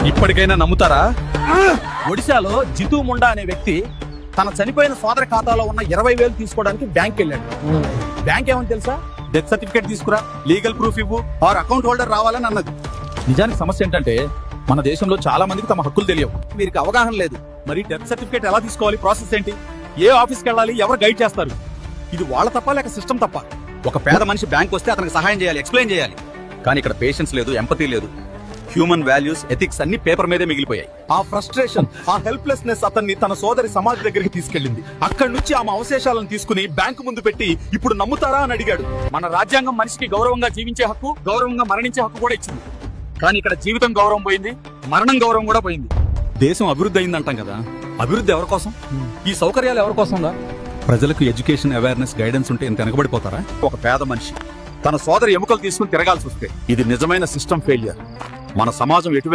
ఇప్పటికైనా నమ్ముతారా? ఒడిశాలో జితు ముండా అనే వ్యక్తి తన చనిపోయిన సోదరి ఖాతాలో ఉన్న 20,000 తీసుకోవడానికి బ్యాంక్ వెళ్ళాడు. బ్యాంక్ ఏమని తెలుసా? డెత్ సర్టిఫికేట్ తీసుకురా, లీగల్ ప్రూఫ్ ఇవ్వు, ఆర్ అకౌంట్ హోల్డర్ రావాలని అన్నది. నిజానికి సమస్య ఏంటంటే మన దేశంలో చాలా మందికి తమ హక్కులు తెలియవు, వీరికి అవగాహన లేదు. మరి డెత్ సర్టిఫికేట్ ఎలా తీసుకోవాలి, ప్రాసెస్ ఏంటి, ఏ ఆఫీస్కి వెళ్ళాలి, ఎవరు గైడ్ చేస్తారు? ఇది వాళ్ళ తప్ప లేక సిస్టమ్ తప్ప? ఒక పేద మనిషి బ్యాంక్ వస్తే అతనికి సహాయం చేయాలి, ఎక్స్ప్లెయిన్ చేయాలి. కానీ ఇక్కడ పేషెన్స్ లేదు, ఎంపతి లేదు. హ్యూమన్ వాల్యూస్, ఎథిక్స్ అన్ని పేపర్ మీదే మిగిలిపోయాయి. ఆ ఫ్రస్ట్రేషన్, ఆ హెల్ప్లెస్నెస్ అతన్ని తన సోదరి సమాజ్ దగ్గరికి తీసుకెళ్లింది. అక్కడి నుంచి ఆమె అవశేషాలను తీసుకుని బ్యాంకు ముందు పెట్టి ఇప్పుడు నమ్ముతారా అని అడిగాడు. మన రాజ్యాంగం మనిషికి గౌరవంగా జీవించే హక్కు, గౌరవంగా మరణించే హక్కు కూడా ఇచ్చింది. కానీ ఇక్కడ జీవితం గౌరవం పోయింది, మరణం గౌరవం కూడా పోయింది. దేశం అభివృద్ధి అయిందంటాం కదా, అభివృద్ధి ఎవరి కోసం? ఈ సౌకర్యాలు ఎవరి కోసం? ప్రజలకు ఎడ్యుకేషన్, అవేర్నెస్, గైడెన్స్ ఉంటే ఇంత వెనకబడిపోతారా? ఒక పేద మనిషి తన సోదరి ఎముకలు తీసుకుని తిరగాల్సి వస్తే ఇది నిజమైన సిస్టమ్ ఫెయిలియర్. మన సమాజం ఎటువైపు